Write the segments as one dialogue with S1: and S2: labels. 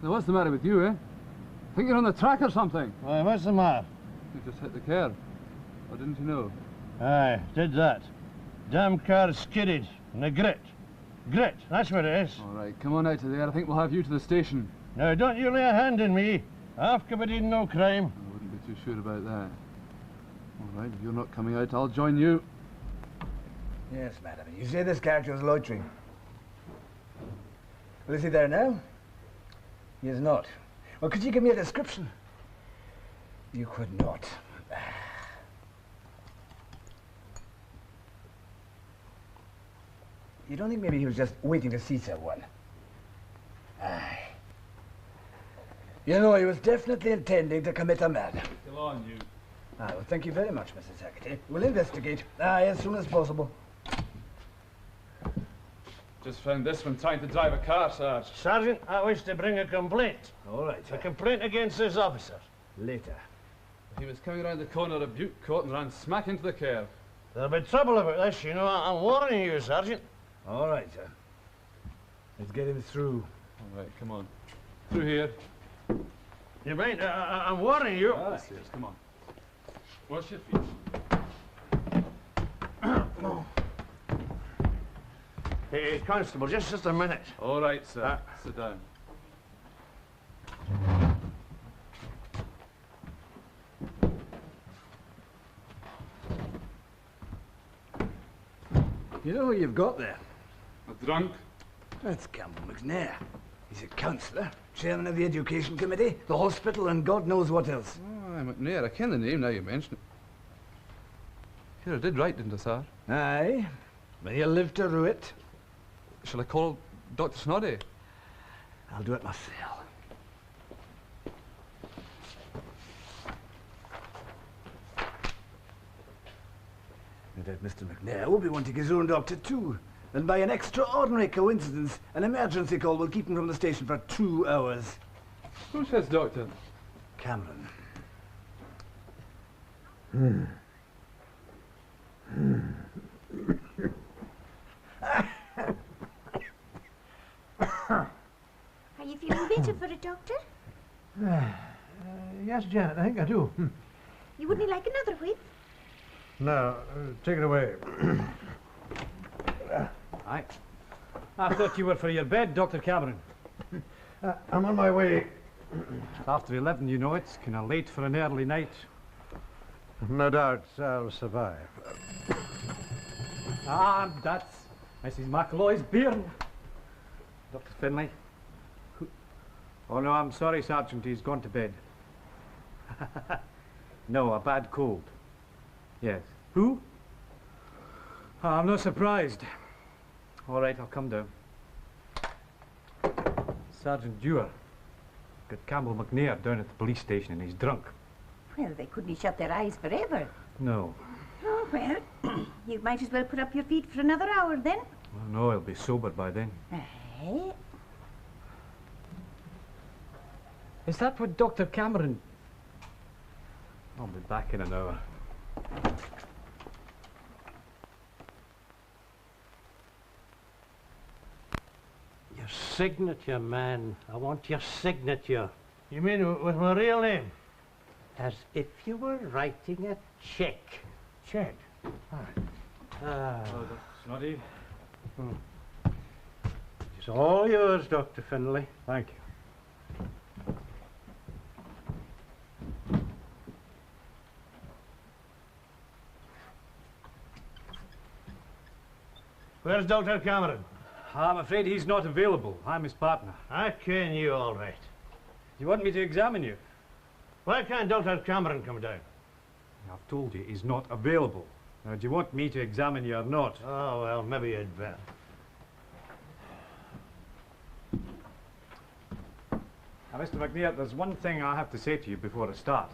S1: Now, what's the matter with you, eh? Think you're on the track or something?
S2: Why, what's the matter?
S1: You just hit the curb. Or didn't you know?
S2: Aye, did that. Damn car skidded. And a grit. Grit, that's what it is.
S1: All right, come on out to there. I think we'll have you to the station.
S2: Now, don't you lay a hand on me. I've committed no crime.
S1: I wouldn't be too sure about that. All right, if you're not coming out, I'll join you.
S3: Yes, madam. You say this character is loitering. Well, is he there now? He is not. Well, could you give me a description? You could not. You don't think maybe he was just waiting to see someone? Aye. You know, he was definitely intending to commit a murder.
S1: Go on, you.
S3: Ah, well, thank you very much, Mrs. Secretary. We'll investigate. Aye, as soon as possible.
S1: Just found this one trying to drive a car, Sarge.
S2: Sergeant, I wish to bring a complaint.
S3: All right,
S2: A
S3: sir.
S2: complaint against this officer.
S3: Later.
S1: He was coming around the corner of Butte Court and ran smack into the curb.
S2: There'll be trouble about this, you know. I'm warning you, Sergeant.
S3: All right, sir. Let's get him through.
S1: All right, come on. Through here.
S2: You mind? I'm warning you.
S1: Ah, yes, come on. Wash your feet.
S2: Hey, Constable, just a minute.
S1: All right, sir. Sit down.
S3: You know who you've got there?
S1: A drunk?
S3: That's Campbell McNair. He's a councillor, chairman of the Education Committee, the hospital, and God knows what else.
S1: Oh, McNair. I ken the name now you mention it. Here, I did right, didn't I, sir?
S3: Aye, but he'll live to rue it.
S1: Shall I call Dr. Snoddy?
S3: I'll do it myself. No doubt Mr. McNair will be wanting his own doctor too. And by an extraordinary coincidence, an emergency call will keep him from the station for 2 hours.
S1: Who says doctor?
S3: Cameron.
S4: Are you feeling better for a doctor?
S2: Yes, Janet, I think I do.
S4: You wouldn't like another whip?
S2: No, take it away.
S5: Aye. I thought you were for your bed, Dr. Cameron.
S2: I'm on my way.
S5: After 11, you know, it's kind of late for an early night.
S2: No doubt I'll survive.
S5: Ah, that's Mrs. McAloy's bairn. Dr. Finlay. Oh, no, I'm sorry, Sergeant. He's gone to bed. No, a bad cold. Yes. Who? I'm not surprised. All right, I'll come down. Sergeant Dewar got Campbell McNair down at the police station and he's drunk.
S4: Well, they couldn't shut their eyes forever.
S5: No.
S4: Oh, well, you might as well put up your feet for another hour then.
S5: Well, no, he'll be sober by then.
S4: Aye.
S5: Is that what Dr. Cameron... I'll be back in an hour.
S6: Your signature, man. I want your signature.
S2: You mean with my real name?
S6: As if you were writing a check.
S2: Check.
S6: Ah,
S5: Oh, Dr. Snoddy.
S6: it's all yours, Dr. Finlay.
S5: Thank you.
S2: Where's Dr. Cameron?
S5: I'm afraid he's not available. I'm his partner.
S2: I ken you all right.
S5: Do you want me to examine you?
S2: Why can't Dr. Cameron come down?
S5: I've told you he's not available. Now, do you want me to examine you or not?
S2: Oh, well, maybe you'd better.
S5: Now, Mr. McNair, there's one thing I have to say to you before I start.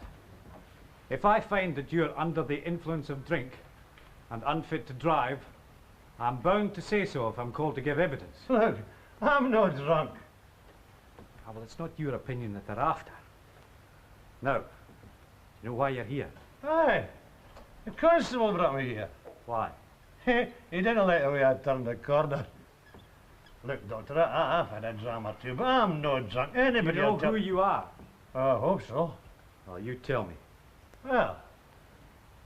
S5: If I find that you're under the influence of drink and unfit to drive, I'm bound to say so if I'm called to give evidence.
S2: Look, I'm no drunk.
S5: Ah, well, it's not your opinion that they're after. Now, you know why you're here?
S2: Aye. The constable brought me here.
S5: Why?
S2: He didn't like the way I turned the corner. Look, Doctor, I've had a dram or two, but I'm no drunk. Anybody
S5: You know
S2: will tell...
S5: who you are?
S2: I hope so.
S5: Well, you tell me.
S2: Well,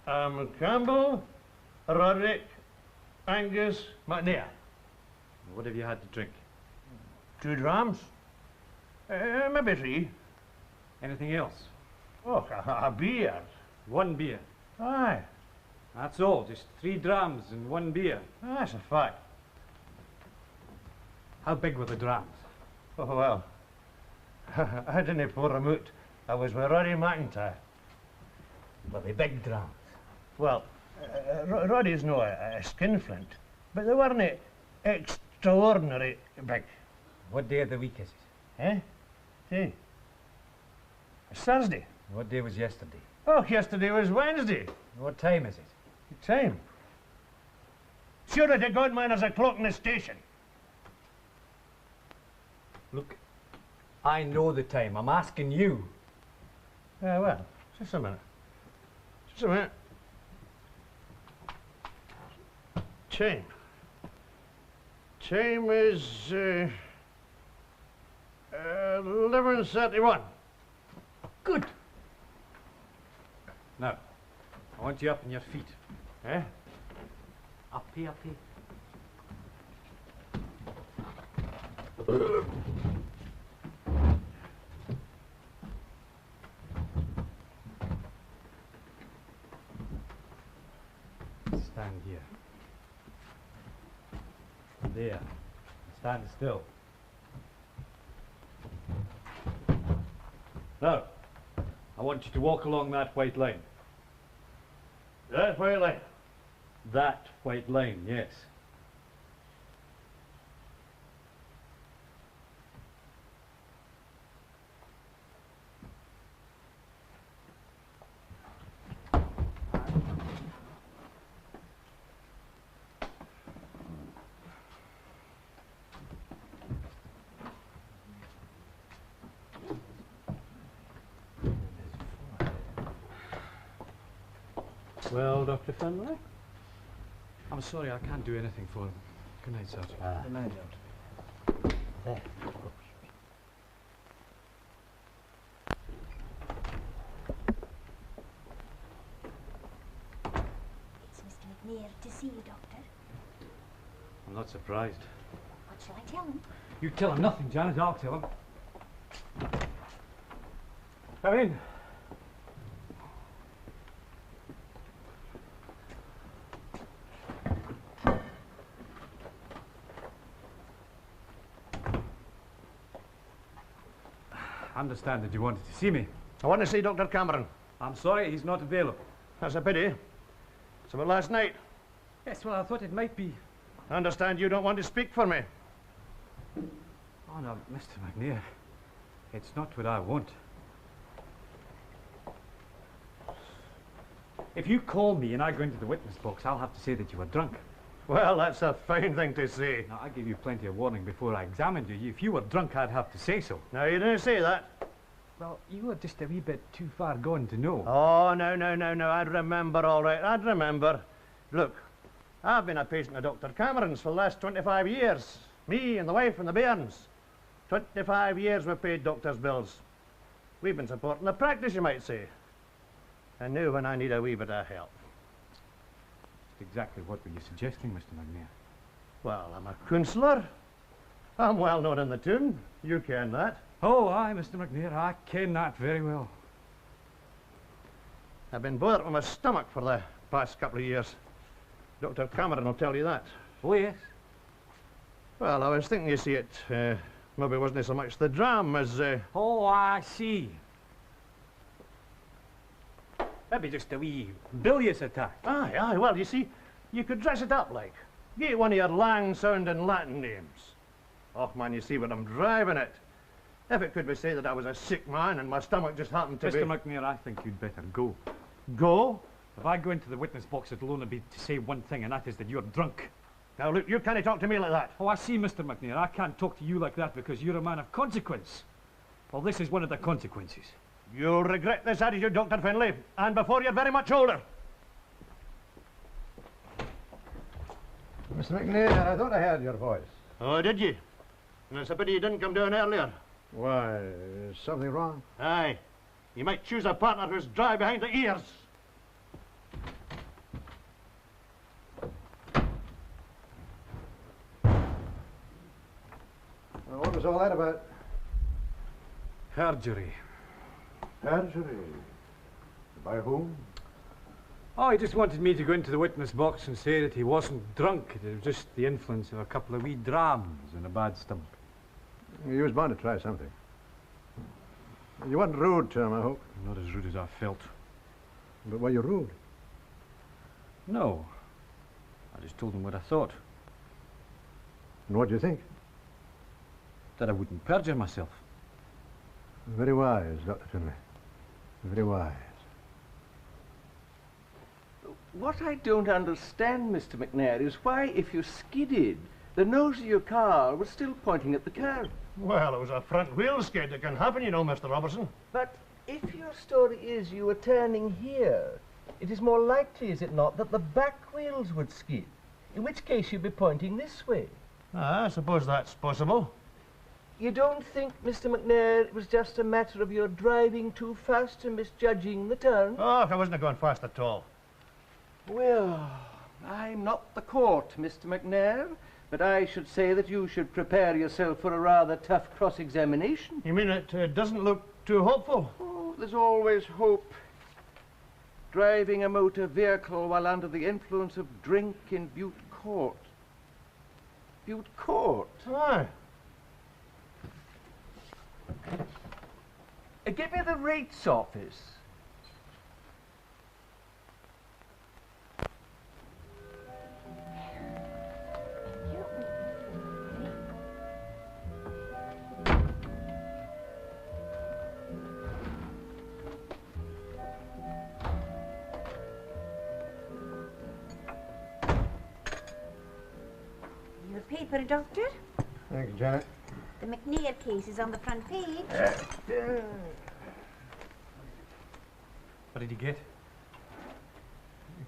S2: I'm Campbell, Roderick, Angus, McNair.
S5: What have you had to drink?
S2: 2 drams. Maybe 3.
S5: Anything else?
S2: Oh, a beer.
S5: 1 beer.
S2: Aye,
S5: That's all, just 3 drams and 1 beer.
S2: that's a fact.
S5: How big were the drams?
S2: Oh, well, I didn't pour them out. I was with Roddy McIntyre.
S5: Were they big drams?
S2: Well, Roddy's no a skinflint, but they weren't extraordinary big.
S5: What day of the week is it?
S2: Eh? See? It's Thursday.
S5: What day was yesterday?
S2: Oh, yesterday was Wednesday.
S5: What time is it?
S2: Good time. Sure as a God man there's a clock in the station.
S5: Look, I know the time. I'm asking you.
S2: Well, just a minute. Just a minute. Time. Time is 11:31.
S5: Good. Now, I want you up on your feet.
S2: Eh?
S5: Up here. Stand here. There. Stand still. Now, I want you to walk along that white line.
S2: That way, like.
S5: That white line, yes.
S6: Well, Dr. Finlay?
S1: I'm sorry, I can't do anything for him. Good night, Sergeant.
S3: Good night, Doctor.
S6: There.
S4: It's Mr. McNair to see you, Doctor.
S5: I'm not surprised.
S4: What shall I tell him?
S5: You tell him nothing, Janet. I'll tell him. Come in. I understand that you wanted to see me.
S2: I want to see Dr. Cameron.
S5: I'm sorry, he's not available.
S2: That's a pity. It's about last night.
S5: Yes, well, I thought it might be.
S2: I understand you don't want to speak for me.
S5: Oh, no, Mr. McNair. It's not what I want. If you call me and I go into the witness box, I'll have to say that you were drunk.
S2: Well, that's a fine thing to say.
S5: Now, I gave you plenty of warning before I examined you. If you were drunk, I'd have to say so.
S2: Now, you didn't say that.
S5: Well, you were just a wee bit too far gone to know.
S2: Oh, no. I'd remember all right. I'd remember. Look, I've been a patient of Dr. Cameron's for the last 25 years. Me and the wife and the bairns. 25 years we've paid doctor's bills. We've been supporting the practice, you might say. And now when I need a wee bit of help.
S5: Exactly what were you suggesting, Mr. McNair?
S2: Well, I'm a counsellor. I'm well known in the town. You ken that.
S5: Oh, aye, Mr. McNair, I ken that very well.
S2: I've been bothered with my stomach for the past couple of years. Dr. Cameron will tell you that.
S5: Oh, yes.
S2: Well, I was thinking, you see, it maybe wasn't so much the dram as...
S5: Oh, I see. Maybe just a wee bilious attack.
S2: Aye, well, you see, you could dress it up like. Get one of your lang-sounding Latin names. Oh, man, you see what I'm driving at. If it could be said that I was a sick man and my stomach just happened to
S5: Mr. McNair, I think you'd better go.
S2: Go?
S5: If I go into the witness box, it'll only be to say one thing, and that is that you're drunk.
S2: Now, look, you can't talk to me like that.
S5: Oh, I see, Mr. McNair. I can't talk to you like that because you're a man of consequence. Well, this is one of the consequences.
S2: You'll regret this attitude, Dr. Finlay, and before you're very much older.
S7: Mr. McNair, I thought I heard your voice.
S2: Oh, did you? And it's a pity you didn't come down earlier.
S7: Why, is something wrong?
S2: Aye. You might choose a partner who's dry behind the ears.
S7: Well, what was all that about?
S5: Perjury.
S7: Perjury. By whom?
S5: Oh, he just wanted me to go into the witness box and say that he wasn't drunk. It was just the influence of a couple of wee drams and a bad stomach.
S7: You was bound to try something. You weren't rude to him, I hope.
S5: Not as rude as I felt.
S7: But were you rude?
S5: No. I just told him what I thought.
S7: And what do you think?
S5: That I wouldn't perjure myself.
S7: Very wise, Dr. Finlay. Very wise.
S8: What I don't understand, Mr. McNair, is why, if you skidded, the nose of your car was still pointing at the curb.
S2: Well, it was a front wheel skid. It can happen, you know, Mr. Robertson.
S8: But if your story is you were turning here, it is more likely, is it not, that the back wheels would skid, in which case you'd be pointing this way.
S2: I suppose that's possible.
S8: You don't think, Mr. McNair, it was just a matter of your driving too fast and misjudging the turn?
S2: Oh, I wasn't going fast at all.
S8: Well, I'm not the court, Mr. McNair, but I should say that you should prepare yourself for a rather tough cross-examination.
S2: You mean it doesn't look too hopeful?
S8: Oh, there's always hope. Driving a motor vehicle while under the influence of drink in Butte Court. Butte Court?
S2: Aye.
S8: Give me the rates office.
S4: Your paper, Doctor?
S7: Thank you, Janet.
S4: The McNair case is on the front page.
S5: What did he get?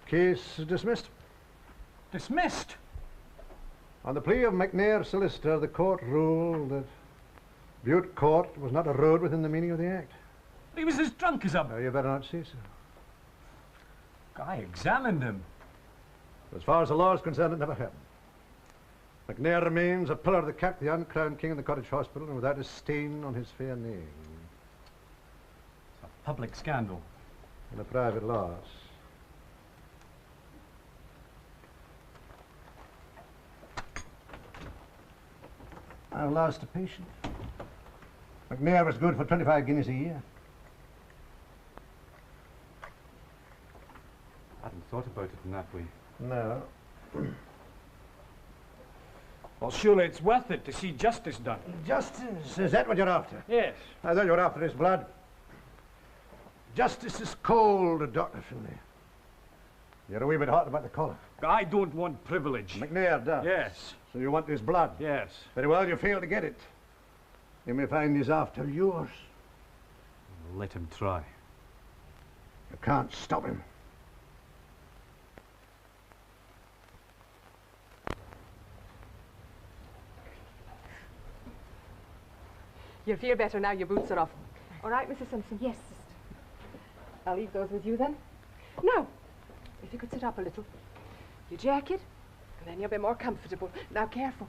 S7: Case dismissed.
S5: Dismissed?
S7: On the plea of McNair, solicitor, the court ruled that Butte Court was not a road within the meaning of the act.
S5: He was as drunk as a...
S7: Now, you better not say so.
S5: I examined him.
S7: As far as the law is concerned, it never happened. McNair remains a pillar of the cap, the uncrowned king in the cottage hospital, and without a stain on his fair name.
S5: It's a public scandal.
S7: And a private loss. I've lost a patient. McNair was good for 25 guineas a year.
S5: I hadn't thought about it in that way.
S7: No.
S5: Well, surely it's worth it to see justice done.
S7: Justice, is that what you're after?
S5: Yes.
S7: I thought you were after his blood. Justice is cold, Dr. Finlay. You're a wee bit hot about the collar.
S5: I don't want privilege.
S7: McNair does.
S5: Yes.
S7: So you want his blood?
S5: Yes.
S7: Very well, you fail to get it. You may find he's after yours.
S5: Let him try.
S7: You can't stop him.
S9: You'll feel better now your boots are off. All right, Mrs. Simpson?
S4: Yes, sister.
S9: I'll leave those with you then. Now, if you could sit up a little. Your jacket, and then you'll be more comfortable. Now, careful.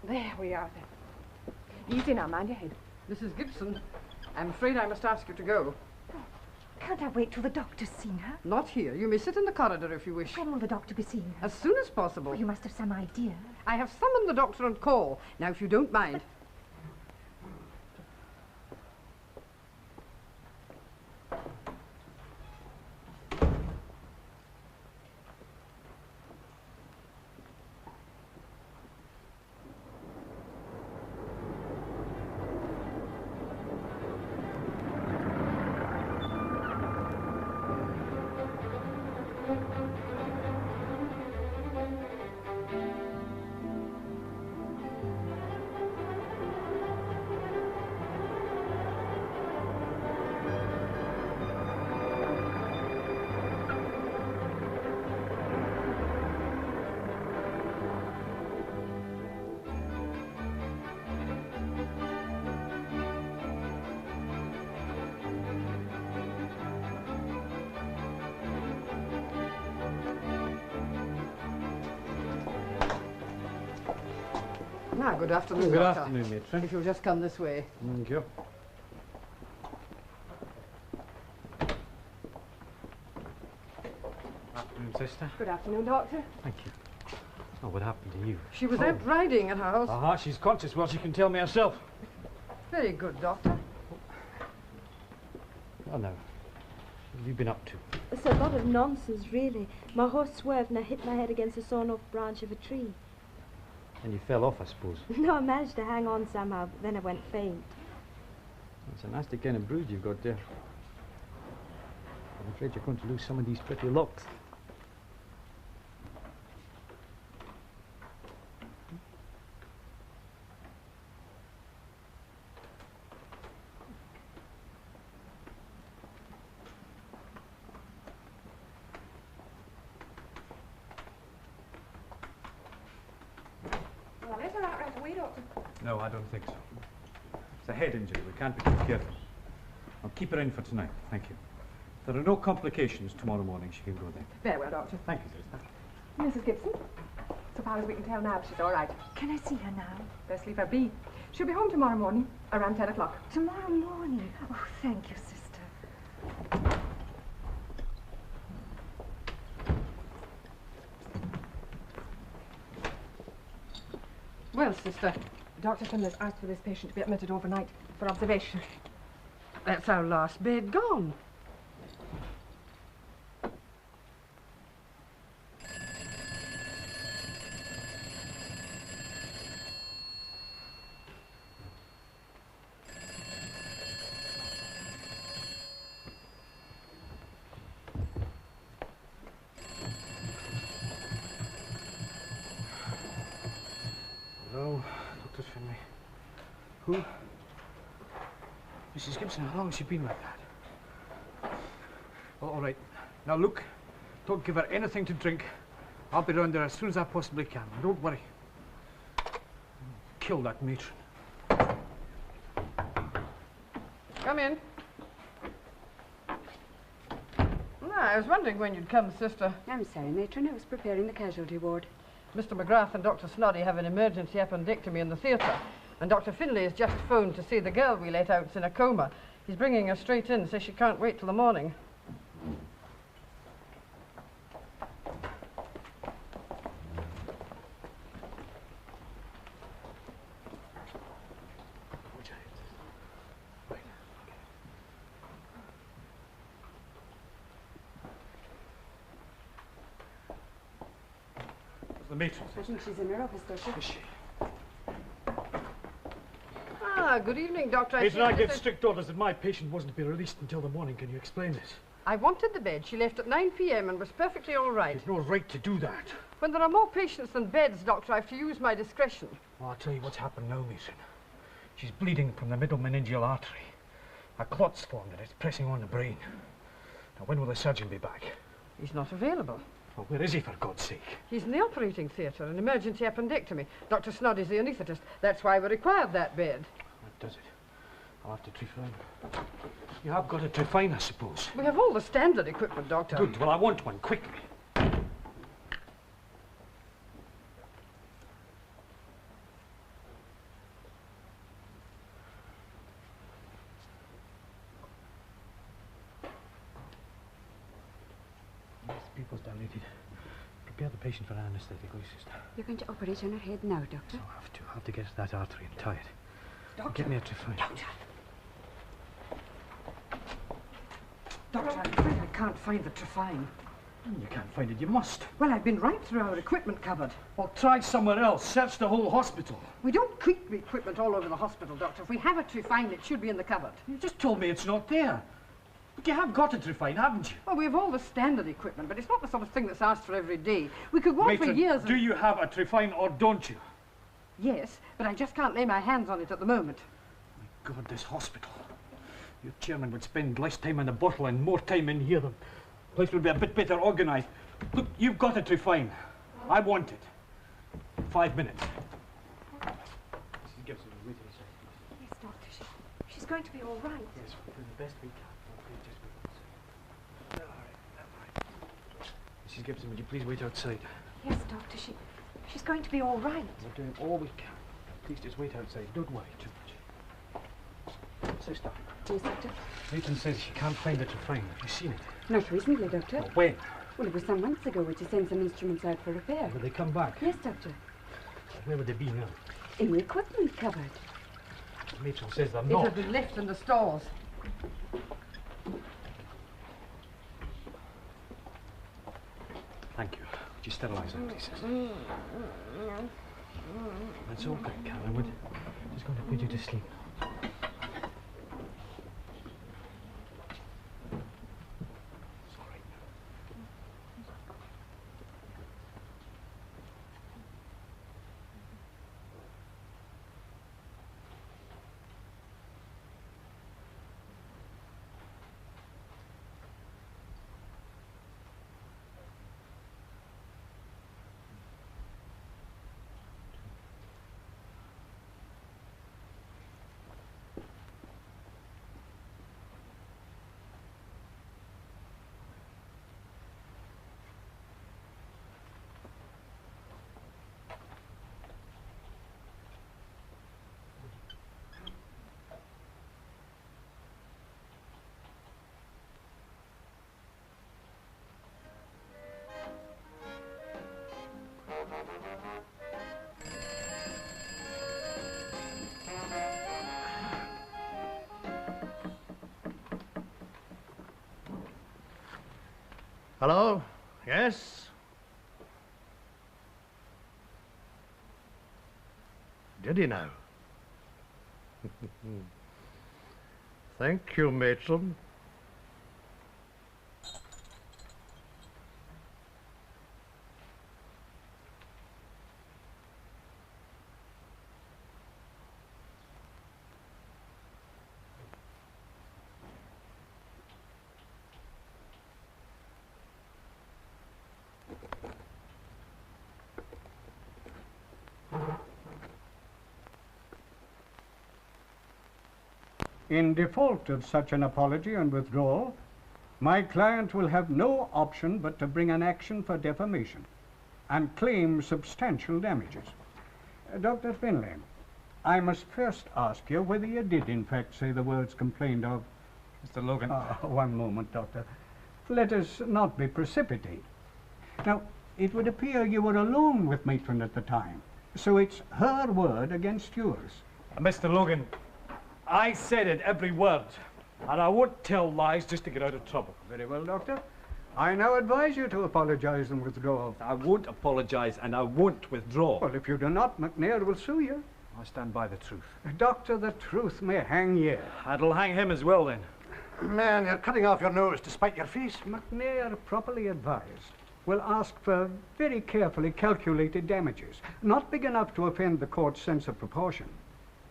S9: There we are then. Easy now, mind your head. Mrs. Gibson, I'm afraid I must ask you to go.
S4: Can't I wait till the doctor's seen her?
S9: Not here. You may sit in the corridor if you wish.
S4: When will the doctor be seeing her?
S9: As soon as possible.
S4: Oh, you must have some idea.
S9: I have summoned the doctor on call. Now, if you don't mind. Ah, good afternoon,
S5: Good
S9: Doctor.
S5: afternoon, matron.
S9: If you'll just come this way.
S5: Thank you. Afternoon, sister.
S9: Good afternoon, Doctor.
S5: Thank you. Oh, what happened to you?
S9: She was out riding at her house.
S5: Aha, she's conscious. Well, she can tell me herself.
S9: Very good, Doctor.
S5: Oh, no. What have you been up to?
S10: It's a lot of nonsense, really. My horse swerved and I hit my head against a sawn-off branch of a tree.
S5: And you fell off, I suppose.
S10: No, I managed to hang on somehow, but then I went faint.
S5: It's a nasty kind of bruise you've got there. I'm afraid you're going to lose some of these pretty locks.
S9: Well, isn't that right away, Doctor?
S5: No, I don't think so. It's a head injury. We can't be too careful. I'll keep her in for tonight. Thank you. If there are no complications tomorrow morning, she can go then.
S9: Very well, Doctor.
S5: Thank you, sister.
S9: Mrs. Gibson, so far as we can tell now, she's all right.
S4: Can I see her now?
S9: Best leave her be. She'll be home tomorrow morning, around 10 o'clock.
S4: Tomorrow morning? Oh, thank you, sister.
S9: Well, sister, Dr. Finlay's asked for this patient to be admitted overnight for observation. That's our last bed gone.
S5: Hello, Dr. Finlay. Who? Mrs. Gibson, how long has she been like that? Well, all right. Now, look, don't give her anything to drink. I'll be round there as soon as I possibly can. Don't worry. Kill that matron.
S9: Come in. I was wondering when you'd come, sister.
S11: I'm sorry, matron. I was preparing the casualty ward.
S9: Mr. McGrath and Dr. Snoddy have an emergency appendectomy in the theatre, and Dr. Finlay has just phoned to see the girl we let out's in a coma. He's bringing her straight in, says she can't wait till the morning.
S5: The matron.
S11: I think she's in her office, Doctor.
S5: Is she?
S9: Ah, good evening, Doctor.
S5: Matron, I gave strict orders that my patient wasn't to be released until the morning. Can you explain this?
S9: I wanted the bed. She left at 9 p.m. and was perfectly all right.
S5: You've no right to do that.
S9: When there are more patients than beds, Doctor, I have to use my discretion.
S5: Well, I'll tell you what's happened now, matron. She's bleeding from the middle meningeal artery. A clot's formed and it's pressing on the brain. Now, when will the surgeon be back?
S9: He's not available.
S5: Well, where is he, for God's sake?
S9: He's in the operating theatre, an emergency appendectomy. Dr. Snoddy's the anaesthetist. That's why we required that bed.
S5: That does it. I'll have to trephine. You have got a trephine, I suppose.
S9: We have all the standard equipment, Doctor.
S5: Good. Well, I want one, quickly. Pupils dilated. Prepare the patient for anaesthetic, will you, sister?
S11: You're going to operate on her head now, Doctor.
S5: I'll have to get to that artery and tie it.
S9: Doctor.
S5: Get me a trephine.
S9: Doctor, I'm afraid I can't find the trephine.
S5: You can't find it. You must.
S9: Well, I've been right through our equipment cupboard.
S5: Well, try somewhere else. Search the whole hospital.
S9: We don't keep the equipment all over the hospital, Doctor. If we have a trephine, it should be in the cupboard.
S5: You just told me it's not there. But you have got a trephine, haven't you?
S9: Well, we have all the standard equipment, but it's not the sort of thing that's asked for every day. We could go on for
S5: Matron,
S9: years.
S5: do you have a trephine or don't you?
S9: Yes, but I just can't lay my hands on it at the moment.
S5: My God, this hospital. Your chairman would spend less time in the bottle and more time in here. The place would be a bit better organised. Look, you've got a trephine. I want it. 5 minutes. Mrs. Gibson, wait a second.
S4: Yes, Doctor. She's going to be all right.
S5: Yes, we'll do the best we can. Okay, just wait outside. All right. Mrs. Gibson, would you please wait outside?
S4: Yes, Doctor. She's going to be all right.
S5: We're doing all we can. Please just wait outside. Don't worry too much. Sister,
S11: Yes, Doctor.
S5: Matron says she can't find it to find. Have you seen it?
S11: Not recently, Doctor.
S5: Oh, when?
S11: Well, it was some months ago when she sent some instruments out for repair.
S5: Will they come back?
S11: Yes, Doctor.
S5: Where would they be now?
S11: In the equipment cupboard.
S5: Matron says they're
S9: It
S5: not.
S9: had been left in the stalls.
S5: Thank you. Would you sterilise them, please, sister? That's all good, Karen. Would just going to put you to sleep. It's all right now.
S2: Hello? Yes? Did he now? Thank you, matron.
S12: In default of such an apology and withdrawal, my client will have no option but to bring an action for defamation and claim substantial damages. Dr. Finlay, I must first ask you whether you did in fact say the words complained of.
S5: Mr. Logan.
S12: One moment, Doctor. Let us not be precipitate. Now, it would appear you were alone with Matron at the time, so it's her word against yours.
S5: Mr. Logan, I said it, every word. And I won't tell lies just to get out of trouble.
S12: Very well, Doctor. I now advise you to apologize and withdraw.
S5: I won't apologise and I won't withdraw.
S12: Well, if you do not, McNair will sue you.
S5: I stand by the truth.
S12: Doctor, the truth may hang you.
S5: It'll hang him as well, then.
S7: Man, you're cutting off your nose to spite your face.
S12: McNair, properly advised, will ask for very carefully calculated damages. Not big enough to offend the court's sense of proportion,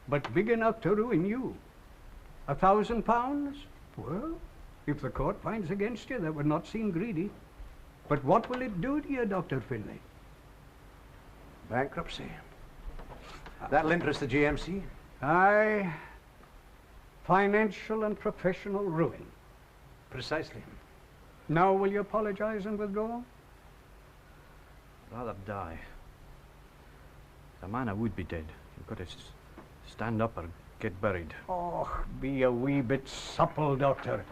S12: but big enough to ruin you. £1,000? Well, if the court finds against you, that would not seem greedy. But what will it do to you, Dr. Finlay?
S7: Bankruptcy. That'll interest the GMC.
S12: Aye. Financial and professional ruin.
S7: Precisely.
S12: Now will you apologize and withdraw?
S5: Rather die. The man I would be dead. You've got to stand up or get buried.
S12: Oh, be a wee bit supple, Doctor.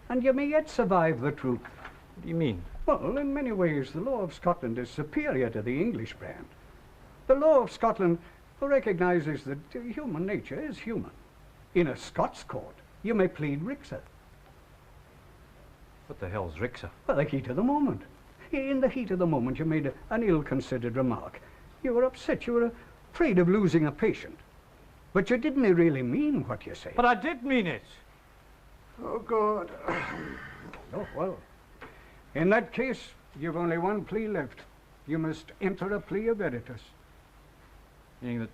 S12: And you may yet survive the truth.
S5: What do you mean?
S12: Well, in many ways, the law of Scotland is superior to the English brand. The law of Scotland recognises that human nature is human. In a Scots court, you may plead rixa.
S5: What the hell's rixa?
S12: Well, the heat of the moment. In the heat of the moment, you made an ill-considered remark. You were upset. You were afraid of losing a patient. But you didn't really mean what you said.
S5: But I did mean it.
S7: Oh, God.
S12: Oh, well. In that case, you've only one plea left. You must enter a plea of veritas.
S5: Meaning that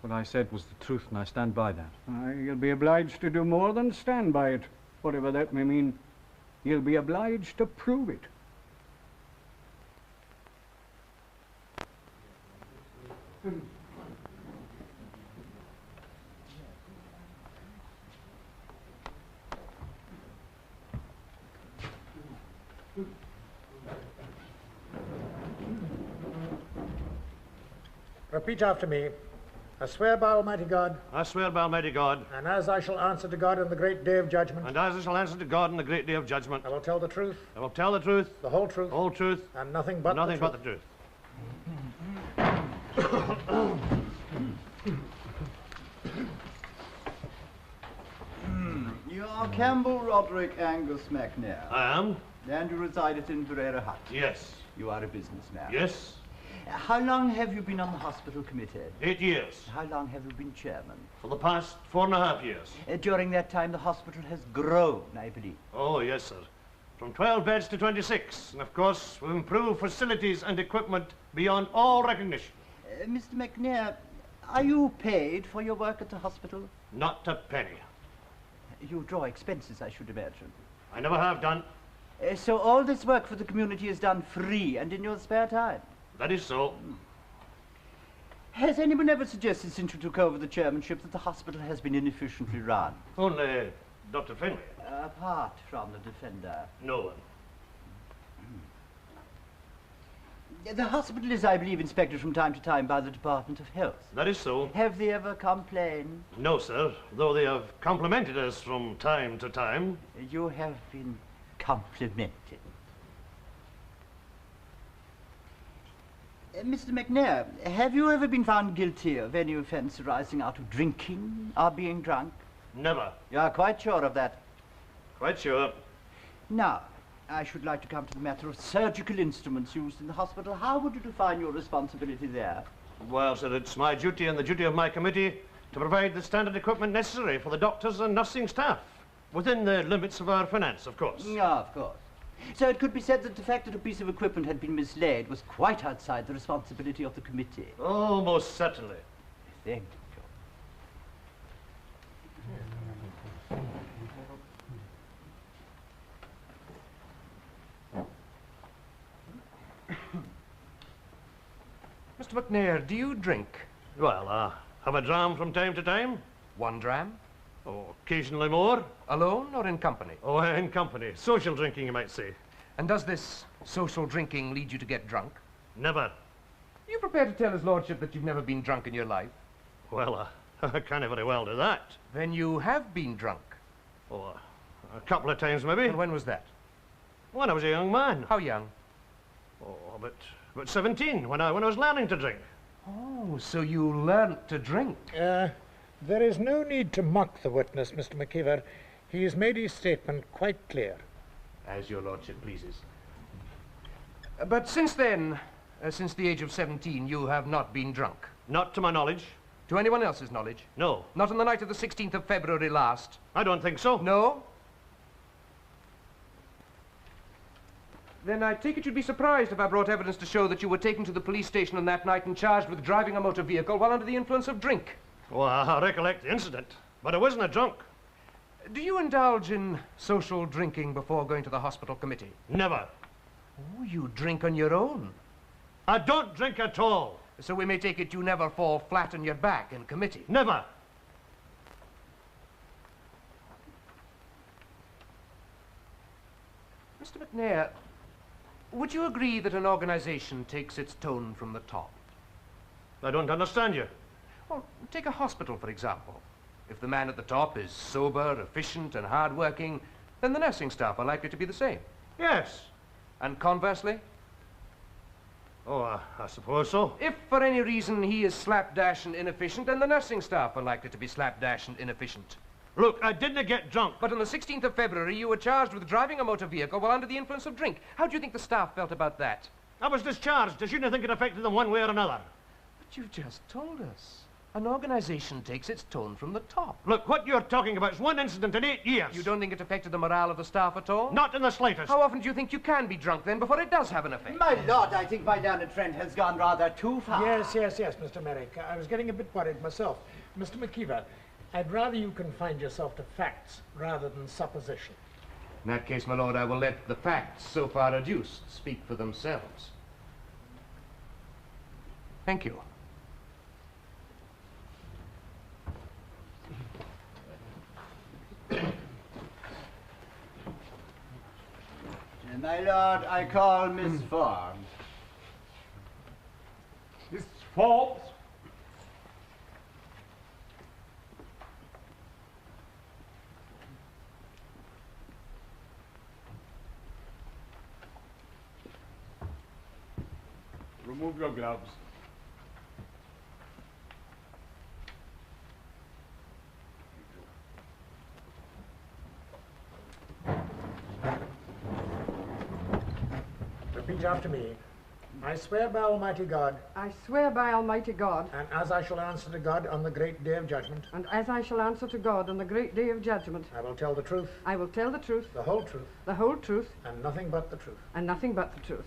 S5: what I said was the truth and I stand by that.
S12: You'll be obliged to do more than stand by it, whatever that may mean. You'll be obliged to prove it.
S13: Repeat after me. I swear by Almighty God.
S2: I swear by Almighty God.
S13: And as I shall answer to God in the great day of judgment.
S2: And as I shall answer to God in the great day of judgment.
S13: I will tell the truth.
S2: I will tell the truth.
S13: The whole truth.
S2: The whole truth.
S13: And nothing but
S2: the
S13: truth.
S14: You are Campbell Roderick Angus McNair.
S2: I am.
S14: And you reside at Inverera Hut.
S2: Yes.
S14: You are a businessman.
S2: Yes.
S14: How long have you been on the hospital committee?
S2: 8 years.
S14: How long have you been chairman?
S2: For the past 4.5 years.
S14: During that time, the hospital has grown, I believe.
S2: Oh, yes, sir. From 12 beds to 26. And, of course, we've improved facilities and equipment beyond all recognition.
S14: Mr. McNair, are you paid for your work at the hospital?
S2: Not a penny.
S14: You draw expenses, I should imagine.
S2: I never have done.
S14: So all this work for the community is done free and in your spare time?
S2: That is so.
S14: Has anyone ever suggested since you took over the chairmanship that the hospital has been inefficiently run?
S2: Only Dr. Finlay.
S14: Apart from the defender?
S2: No one.
S14: The hospital is, I believe, inspected from time to time by the Department of Health.
S2: That is so.
S14: Have they ever complained?
S2: No, sir, though they have complimented us from time to time.
S14: You have been complimented. Mr. McNair, have you ever been found guilty of any offence arising out of drinking or being drunk?
S2: Never.
S14: You are quite sure of that?
S2: Quite sure.
S14: Now, I should like to come to the matter of surgical instruments used in the hospital. How would you define your responsibility there?
S2: Well, sir, it's my duty and the duty of my committee to provide the standard equipment necessary for the doctors and nursing staff, within the limits of our finance, of course.
S14: Yeah, of course. So it could be said that the fact that a piece of equipment had been mislaid was quite outside the responsibility of the committee.
S2: Oh, most certainly.
S14: Thank
S8: Mr. McNair, do you drink?
S2: Well, have a dram from time to time.
S8: 1 dram?
S2: Oh, occasionally more.
S8: Alone or in company?
S2: Oh, in company. Social drinking, you might say.
S8: And does this social drinking lead you to get drunk?
S2: Never.
S8: Are you prepared to tell his lordship that you've never been drunk in your life?
S2: Well, I can't very well do that.
S8: Then you have been drunk?
S2: Oh, a couple of times maybe.
S8: And when was that?
S2: When I was a young man.
S8: How young?
S2: Oh, about 17, when I was learning to drink.
S8: Oh, so you learnt to drink?
S13: There is no need to mock the witness, Mr. McKeever. He has made his statement quite clear.
S8: As your lordship pleases. But since then, since the age of 17, you have not been drunk?
S2: Not to my knowledge.
S8: To anyone else's knowledge?
S2: No.
S8: Not on the night of the 16th of February last?
S2: I don't think so.
S8: No? Then I take it you'd be surprised if I brought evidence to show that you were taken to the police station on that night and charged with driving a motor vehicle while under the influence of drink.
S2: Well, I recollect the incident, but I wasn't a drunk.
S8: Do you indulge in social drinking before going to the hospital committee?
S2: Never.
S8: Oh, you drink on your own?
S2: I don't drink at all.
S8: So we may take it you never fall flat on your back in committee?
S2: Never.
S8: Mr. McNair, would you agree that an organization takes its tone from the top?
S2: I don't understand you.
S8: Well, take a hospital, for example. If the man at the top is sober, efficient, and hard-working, then the nursing staff are likely to be the same.
S2: Yes.
S8: And conversely?
S2: Oh, I suppose so.
S8: If for any reason he is slapdash and inefficient, then the nursing staff are likely to be slapdash and inefficient.
S2: Look, I didn't get drunk.
S8: But on the 16th of February, you were charged with driving a motor vehicle while under the influence of drink. How do you think the staff felt about that?
S2: I was discharged. I shouldn't think it affected them one way or another.
S8: But you've just told us. An organization takes its tone from the top.
S2: Look, what you're talking about is one incident in 8 years.
S8: You don't think it affected the morale of the staff at all?
S2: Not in the slightest.
S8: How often do you think you can be drunk, then, before it does have an effect?
S14: My lord, I think my learned friend has gone rather too far.
S13: Yes, Mr. Merrick. I was getting a bit worried myself. Mr. McKeever, I'd rather you confine yourself to facts rather than supposition.
S8: In that case, my lord, I will let the facts so far adduced speak for themselves. Thank you.
S14: My lord, I call Miss Forbes.
S15: Miss Forbes? Remove your gloves.
S13: Repeat after me. I swear by Almighty God.
S9: I swear by Almighty God.
S13: And as I shall answer to God on the great day of judgment.
S9: And as I shall answer to God on the great day of judgment.
S13: I will tell the truth.
S9: I will tell the truth.
S13: The whole truth.
S9: The whole truth.
S13: And nothing but the truth.
S9: And nothing but the truth.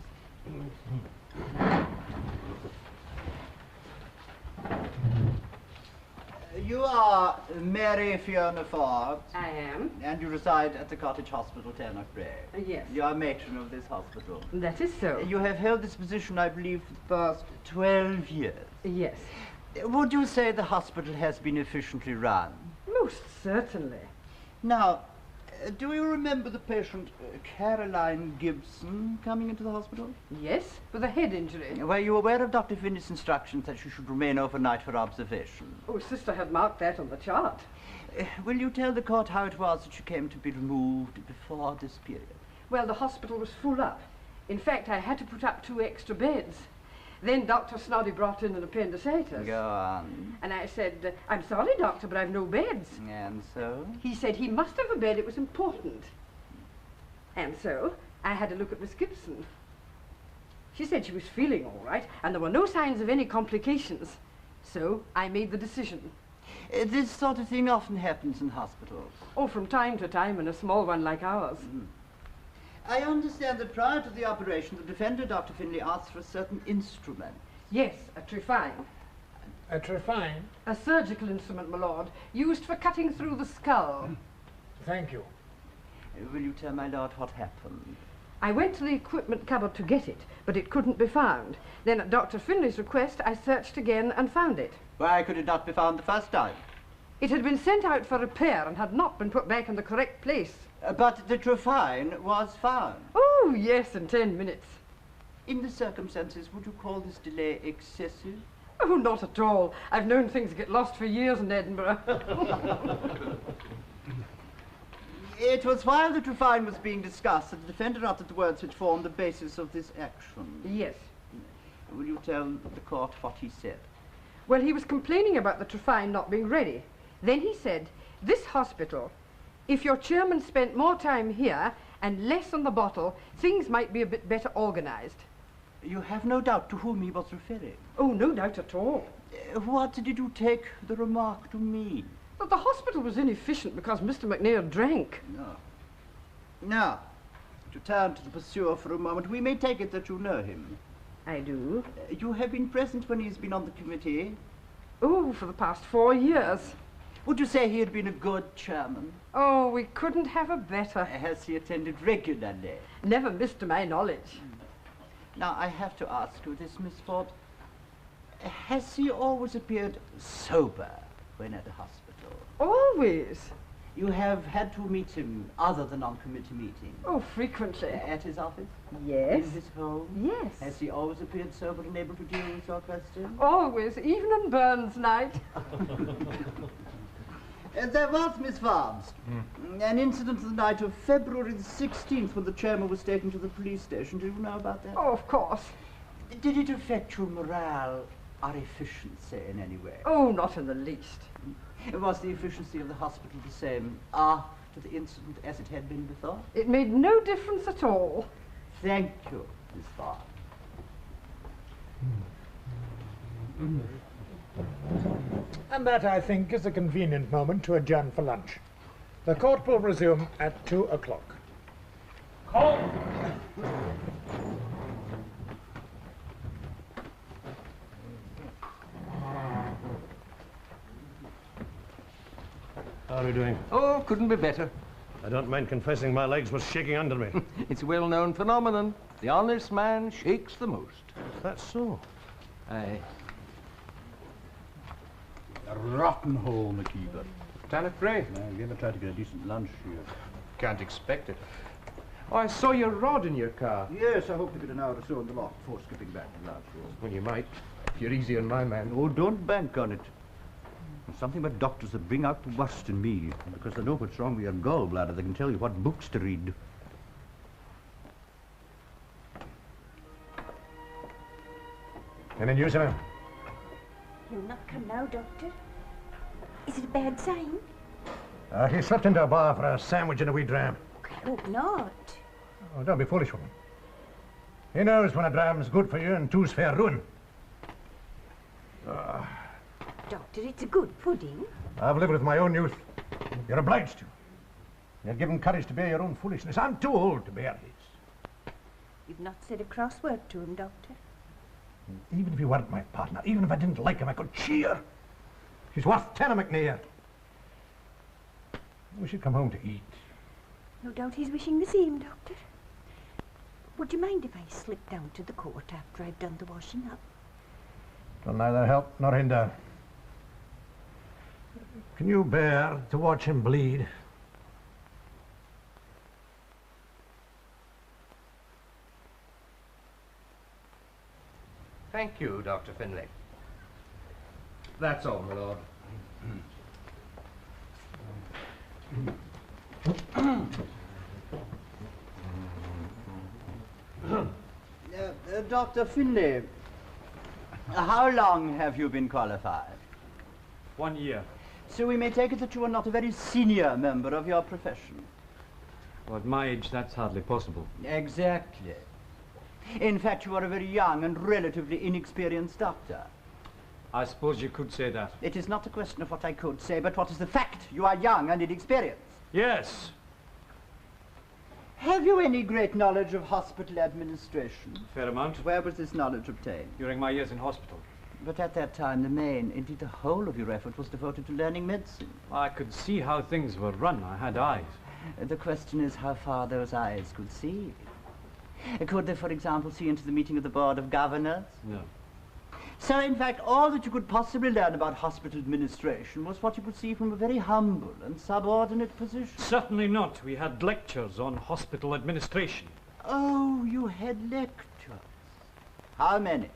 S14: You are Mary Fiona Forbes.
S9: I am.
S14: And you reside at the Cottage Hospital, Tannock Bray.
S9: Yes.
S14: You are matron of this hospital.
S9: That is so.
S14: You have held this position, I believe, for the past 12 years.
S9: Yes.
S14: Would you say the hospital has been efficiently run?
S9: Most certainly.
S14: Now, do you remember the patient, Caroline Gibson, coming into the hospital?
S9: Yes, with a head injury.
S14: Were you aware of Dr. Finley's instructions that she should remain overnight for observation?
S9: Oh, Sister had marked that on the chart.
S14: Will you tell the court how it was that she came to be removed before this period?
S9: Well, the hospital was full up. In fact, I had to put up 2 extra beds. Then Dr. Snoddy brought in an appendicitis.
S14: Go on.
S9: And I said, I'm sorry, doctor, but I've no beds.
S14: And so?
S9: He said he must have a bed, it was important. And so, I had a look at Miss Gibson. She said she was feeling all right, and there were no signs of any complications. So, I made the decision.
S14: This sort of thing often happens in hospitals.
S9: Oh, from time to time in a small one like ours.
S14: I understand that prior to the operation, the defender, Dr. Finlay, asked for a certain instrument.
S9: Yes, a trephine.
S13: A trephine?
S9: A surgical instrument, my lord, used for cutting through the skull.
S13: Thank you.
S14: Will you tell my lord what happened?
S9: I went to the equipment cupboard to get it, but it couldn't be found. Then at Dr. Finlay's request, I searched again and found it.
S14: Why could it not be found the first time?
S9: It had been sent out for repair and had not been put back in the correct place.
S14: But the trephine was found.
S9: Oh, yes, in 10 minutes.
S14: In the circumstances, would you call this delay excessive?
S9: Oh, not at all. I've known things get lost for years in Edinburgh.
S14: It was while the trephine was being discussed that the defendant uttered the words which formed the basis of this action.
S9: Yes.
S14: Will you tell the court what he said?
S9: Well, he was complaining about the trephine not being ready. Then he said, this hospital, if your chairman spent more time here and less on the bottle, things might be a bit better organized.
S14: You have no doubt to whom he was referring?
S9: Oh, no doubt at all.
S14: What did you take the remark to mean?
S9: That the hospital was inefficient because Mr. McNair drank.
S14: No. Now, to turn to the pursuer for a moment, we may take it that you know him.
S9: I do.
S14: You have been present when he's been on the committee?
S9: Oh, for the past 4 years.
S14: Would you say he had been a good chairman?
S9: Oh, we couldn't have a better.
S14: Has he attended regularly?
S9: Never missed to my knowledge.
S14: Now, I have to ask you this, Miss Forbes. Has he always appeared sober when at the hospital?
S9: Always.
S14: You have had to meet him other than on committee meetings?
S9: Oh, frequently.
S14: At his office?
S9: Yes.
S14: In his home?
S9: Yes.
S14: Has he always appeared sober and able to deal with your questions?
S9: Always, even on Burns night.
S14: There was, Miss Forbes, an incident the night of February the 16th when the chairman was taken to the police station. Do you know about that?
S9: Oh, of course.
S14: Did it affect your morale or efficiency in any way?
S9: Oh, not in the least.
S14: Was the efficiency of the hospital the same after the incident as it had been before?
S9: It made no difference at all.
S14: Thank you, Miss Forbes.
S13: And that, I think, is a convenient moment to adjourn for lunch. The court will resume at 2 o'clock.
S15: Call!
S16: How are we doing?
S8: Oh, couldn't be better.
S16: I don't mind confessing my legs were shaking under me.
S8: It's a well-known phenomenon. The honest man shakes the most.
S16: That's so.
S8: Aye.
S17: A rotten hole, McKeever.
S15: Tannock Bray.
S17: I'll never try to get a decent lunch here.
S15: Can't expect it. Oh, I saw your rod in your car.
S17: Yes, I hope to get an hour or so in the lock before skipping back to lunch.
S15: Well, you might. If you're easy on my man.
S17: Oh, don't bank on it. There's something about doctors that bring out the worst in me. And because they know what's wrong with your gallbladder, they can tell you what books to read.
S7: Any news of him?
S4: He'll not come now, Doctor. Is it a bad sign?
S7: He slipped into a bar for a sandwich and a wee dram.
S4: I hope not.
S7: Oh, don't be foolish, woman. He knows when a dram's good for you and two's fair ruin.
S4: Doctor, it's a good pudding.
S7: I've lived with my own youth. You're obliged to. You're given courage to bear your own foolishness. I'm too old to bear his.
S4: You've not said a cross word to him, Doctor.
S7: Even if he weren't my partner, even if I didn't like him, I could cheer. He's worth 10 of McNair. We should come home to eat.
S4: No doubt he's wishing the same, Doctor. Would you mind if I slip down to the court after I've done the washing up?
S7: Will neither help nor hinder. Can you bear to watch him bleed?
S15: Thank you, Dr. Finlay. That's all, my lord.
S14: Dr. Finlay, how long have you been qualified?
S5: 1 year.
S14: So we may take it that you are not a very senior member of your profession.
S5: Well, at my age, that's hardly possible.
S14: Exactly. In fact, you are a very young and relatively inexperienced doctor.
S5: I suppose you could say that.
S14: It is not a question of what I could say, but what is the fact. You are young and inexperienced.
S5: Yes.
S14: Have you any great knowledge of hospital administration?
S5: Fair amount.
S14: Where was this knowledge obtained?
S5: During my years in hospital.
S14: But at that time, the main, indeed the whole of your effort was devoted to learning medicine.
S5: I could see how things were run. I had eyes.
S14: The question is how far those eyes could see. Could they, for example, see into the meeting of the Board of Governors?
S5: No.
S14: So, in fact, all that you could possibly learn about hospital administration was what you could see from a very humble and subordinate position.
S5: Certainly not. We had lectures on hospital administration.
S14: Oh, you had lectures. How many?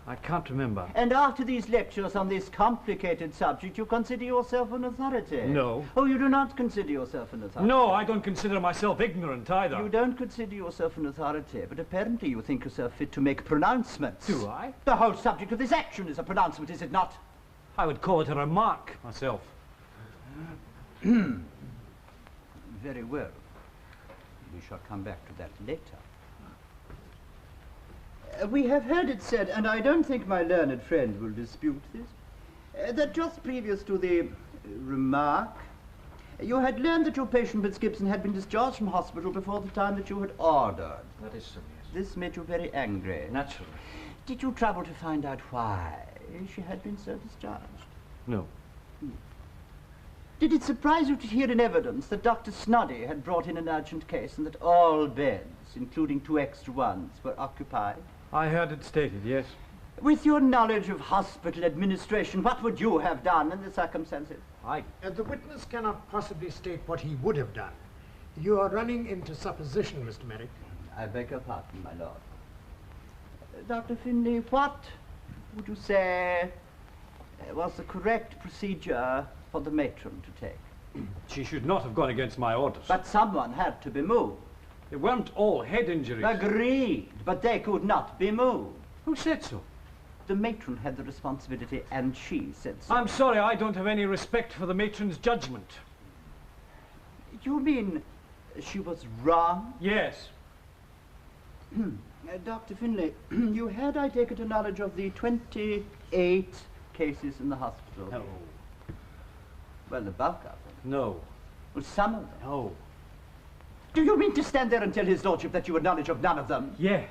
S5: I can't remember.
S14: And after these lectures on this complicated subject, you consider yourself an authority?
S5: No.
S14: Oh, you do not consider yourself an authority?
S5: No, I don't consider myself ignorant either.
S14: You don't consider yourself an authority, but apparently you think yourself fit to make pronouncements.
S5: Do I?
S14: The whole subject of this action is a pronouncement, is it not?
S5: I would call it a remark myself.
S14: Very well. We shall come back to that later. We have heard it said, and I don't think my learned friend will dispute this, that just previous to the remark, you had learned that your patient, Miss Gibson, had been discharged from hospital before the time that you had ordered.
S5: That is so, yes.
S14: This made you very angry.
S5: Naturally.
S14: Did you trouble to find out why she had been so discharged?
S5: No.
S14: Did it surprise you to hear in evidence that Dr. Snoddy had brought in an urgent case and that all beds, including 2 extra ones, were occupied?
S5: I heard it stated, yes.
S14: With your knowledge of hospital administration, what would you have done in the circumstances?
S13: The witness cannot possibly state what he would have done. You are running into supposition, Mr. Merrick.
S14: I beg your pardon, my lord. Dr. Finlay, what would you say was the correct procedure for the matron to take?
S5: She should not have gone against my orders.
S14: But someone had to be moved.
S5: They weren't all head injuries.
S14: Agreed, but they could not be moved.
S5: Who said so?
S14: The matron had the responsibility, and she said so.
S5: I'm sorry, I don't have any respect for the matron's judgment.
S14: You mean she was wrong?
S5: Yes.
S14: Dr. Finlay, you had, I take it, a knowledge of the 28 cases in the hospital?
S5: No.
S14: Well, the bulk of them.
S5: No.
S14: Well, some of them.
S5: No.
S14: Do you mean to stand there and tell his lordship that you had knowledge of none of them?
S5: Yes.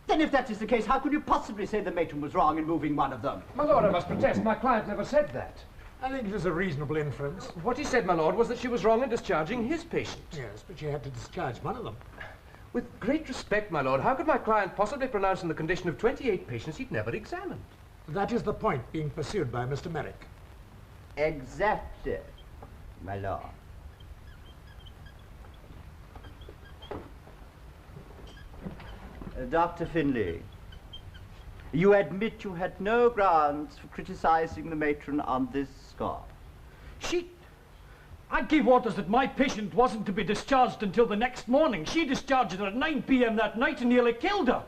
S14: Then if that is the case, how could you possibly say the matron was wrong in moving one of them?
S15: My lord, I must protest. My client never said that.
S13: I think it is a reasonable inference.
S15: What he said, my lord, was that she was wrong in discharging his patient.
S13: Yes, but she had to discharge one of them.
S15: With great respect, my lord, how could my client possibly pronounce on the condition of 28 patients he'd never examined?
S13: That is the point being pursued by Mr. Merrick.
S14: Exactly, my lord. Dr. Finlay, you admit you had no grounds for criticizing the matron on this score.
S5: I gave orders that my patient wasn't to be discharged until the next morning. She discharged her at 9 p.m. that night and nearly killed her.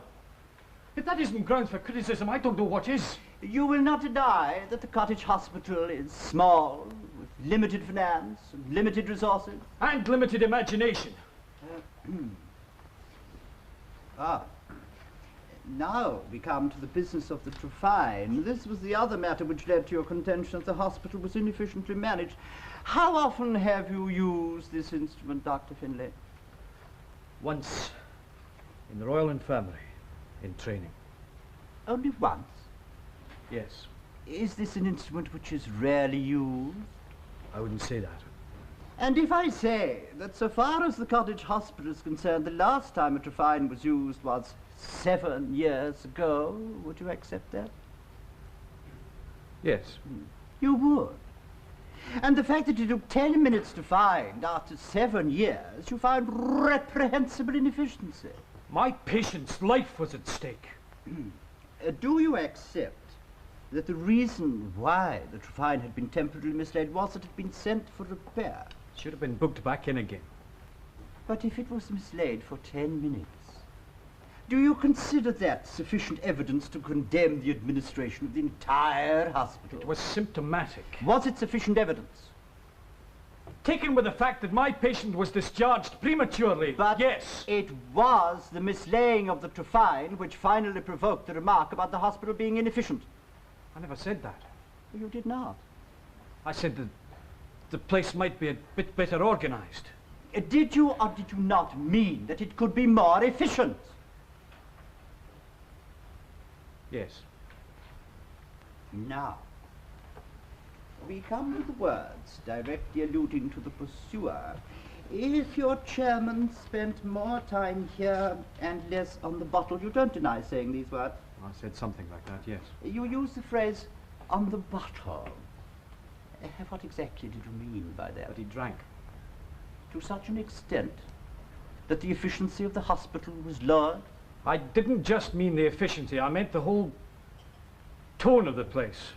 S5: If that isn't grounds for criticism, I don't know what is.
S14: You will not deny that the cottage hospital is small, with limited finance, and limited resources.
S5: And limited imagination.
S14: Now we come to the business of the Trefine. This was the other matter which led to your contention that the hospital was inefficiently managed. How often have you used this instrument, Dr. Finlay?
S5: Once, in the Royal Infirmary, in training.
S14: Only once?
S5: Yes.
S14: Is this an instrument which is rarely used?
S5: I wouldn't say that.
S14: And if I say that so far as the cottage hospital is concerned, the last time a Trefine was used was 7 years ago, would you accept that?
S5: Yes.
S14: You would. And the fact that it took 10 minutes to find after 7 years, you find reprehensible inefficiency.
S5: My patient's life was at stake.
S14: Do you accept that the reason why the Trefine had been temporarily mislaid was that it had been sent for repair?
S5: Should have been booked back in again.
S14: But if it was mislaid for 10 minutes, do you consider that sufficient evidence to condemn the administration of the entire hospital?
S5: It was symptomatic.
S14: Was it sufficient evidence?
S5: Taken with the fact that my patient was discharged prematurely,
S14: but
S5: yes.
S14: It was the mislaying of the Trefine which finally provoked the remark about the hospital being inefficient.
S5: I never said that.
S14: You did not.
S5: I said that the place might be a bit better organized.
S14: Did you or did you not mean that it could be more efficient?
S5: Yes.
S14: Now, we come to the words directly alluding to the pursuer. If your chairman spent more time here and less on the bottle, you don't deny saying these words?
S5: I said something like that, yes.
S14: You used the phrase, on the bottle. What exactly did you mean by that?
S5: That he drank.
S14: To such an extent that the efficiency of the hospital was lowered?
S5: I didn't just mean the efficiency, I meant the whole tone of the place.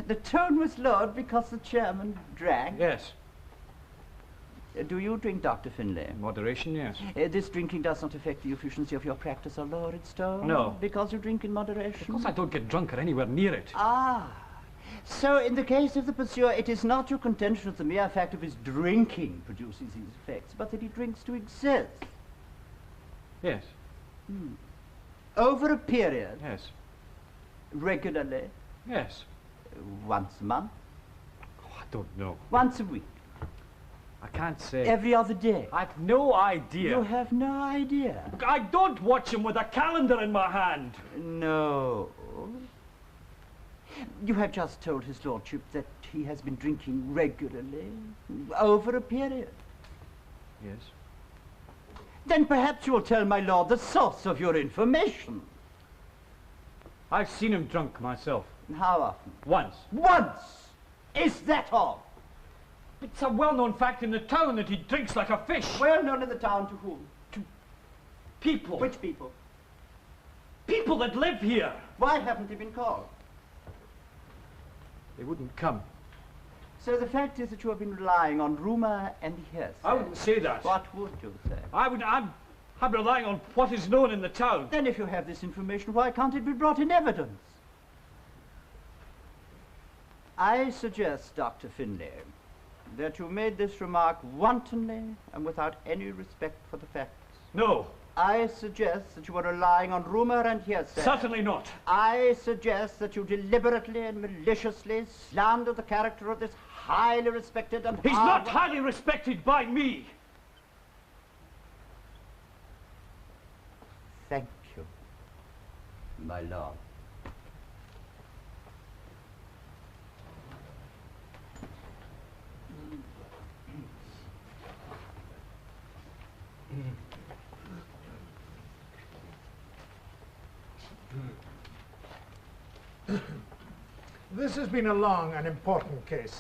S14: The tone was lowered because the chairman drank?
S5: Yes.
S14: Do you drink, Dr. Finlay?
S5: In moderation, yes.
S14: This drinking does not affect the efficiency of your practice or lower its tone?
S5: No.
S14: Because you drink in moderation?
S5: Because I don't get drunk or anywhere near it.
S14: Ah. So in the case of the pursuer, it is not your contention that the mere fact of his drinking produces these effects, but that he drinks to excess?
S5: Yes.
S14: Over a period?
S5: Yes.
S14: Regularly?
S5: Yes.
S14: Once a month?
S5: Oh, I don't know.
S14: Once a week?
S5: I can't say.
S14: Every other day?
S5: I've no idea.
S14: You have no idea?
S5: I don't watch him with a calendar in my hand.
S14: No. You have just told his lordship that he has been drinking regularly over a period.
S5: Yes.
S14: Then perhaps you will tell my lord the source of your information.
S5: I've seen him drunk myself.
S14: How often?
S5: Once.
S14: Once? Is that all?
S5: It's a well-known fact in the town that he drinks like a fish.
S14: Well known in the town to whom?
S5: To people.
S14: Which people?
S5: People that live here.
S14: Why haven't they been called?
S5: They wouldn't come.
S14: So the fact is that you have been relying on rumour and hearsay.
S5: I wouldn't say that.
S14: What would you say?
S5: I'm relying on what is known in the town.
S14: Then if you have this information, why can't it be brought in evidence? I suggest, Dr. Finlay, that you made this remark wantonly and without any respect for the facts.
S5: No.
S14: I suggest that you are relying on rumour and hearsay.
S5: Certainly not.
S14: I suggest that you deliberately and maliciously slander the character of this highly respected and
S5: He's not highly respected by me.
S14: Thank you, my lord.
S13: This has been a long and important case,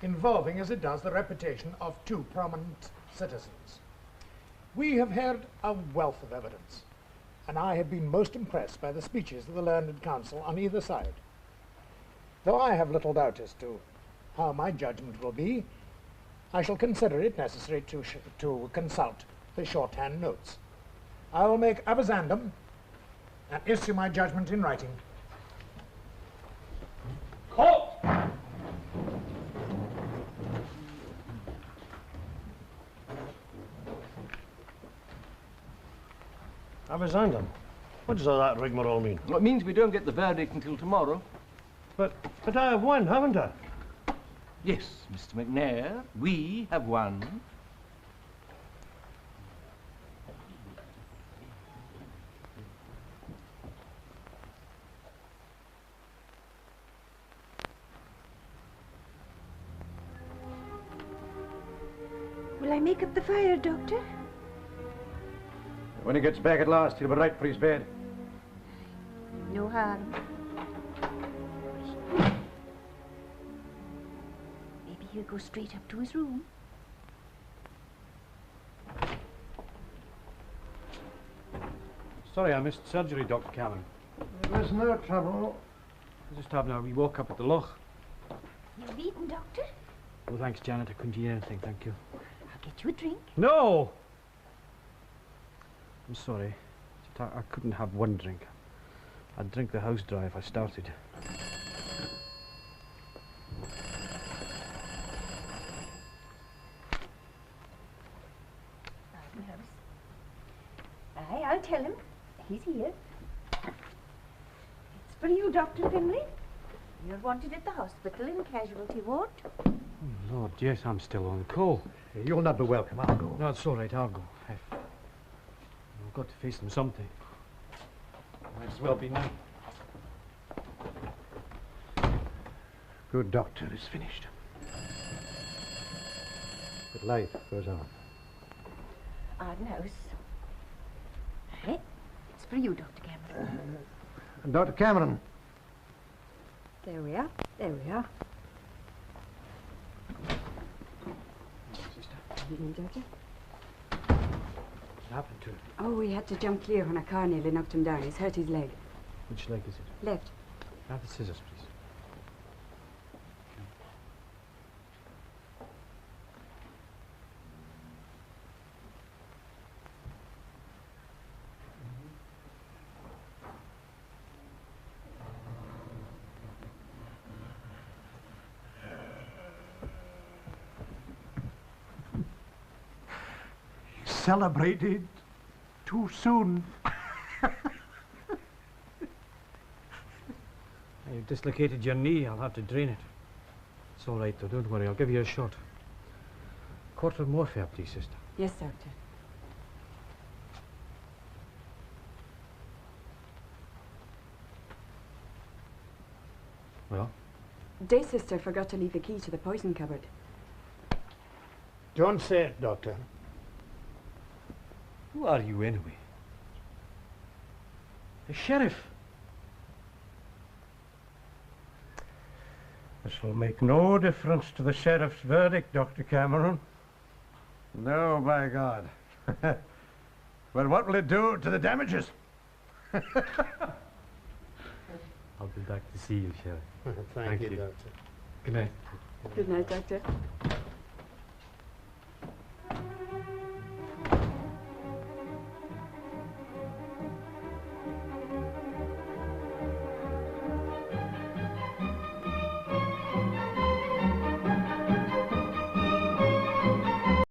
S13: involving, as it does, the reputation of 2 prominent citizens. We have heard a wealth of evidence, and I have been most impressed by the speeches of the learned counsel on either side. Though I have little doubt as to how my judgment will be, I shall consider it necessary to consult the shorthand notes. I will make absandum and issue my judgment in writing.
S16: Court! I resigned them. What does all that rigmarole mean?
S8: Well, it means we don't get the verdict until tomorrow.
S16: But I have won, haven't I?
S8: Yes, Mr. McNair, we have won.
S4: Will I make up the fire, Doctor?
S7: When he gets back at last, he'll be right for his bed.
S4: No harm. Maybe he'll go straight up to his room.
S5: Sorry I missed surgery, Dr. Cameron.
S7: There's no trouble.
S5: I just having a wee walk up at the loch.
S4: You've eaten, Doctor?
S5: Oh, thanks, Janet. I couldn't eat anything, thank you.
S4: I'll get you a drink.
S5: No! I'm sorry. I couldn't have one drink. I'd drink the house dry if I started.
S4: Aye, I'll tell him. He's here. It's for you, Dr. Finlay. You're wanted at the hospital in casualty ward.
S5: Oh, Lord, yes, I'm still on call.
S7: You'll not be welcome. I'll go.
S5: No, it's all right, I'll go. I've got to face them someday. Might as well be now.
S7: Good doctor is finished. But life goes on.
S4: Ardenhouse. Aye, it's for you, Dr. Cameron.
S7: Dr. Cameron.
S9: There we are. There we are. Evening, Doctor.
S5: What happened to him?
S11: Oh, he had to jump clear when a car nearly knocked him down. He's hurt his leg.
S5: Which leg is it?
S11: Left.
S5: Can I have the scissors, please?
S12: Celebrated too soon.
S5: You've dislocated your knee. I'll have to drain it. It's all right, though. Don't worry. I'll give you a shot. Quarter of morphia, please, sister.
S11: Yes, Doctor.
S5: Well?
S11: Day sister forgot to leave the key to the poison cupboard.
S7: Don't say it, Doctor.
S5: Who are you, anyway? The sheriff.
S16: This will make no difference to the sheriff's verdict, Dr. Cameron.
S7: No, by God. Well, what will it do to the damages?
S5: I'll be back to see you, Sheriff.
S7: Thank you, Doctor.
S5: Good night.
S11: Good night, Doctor.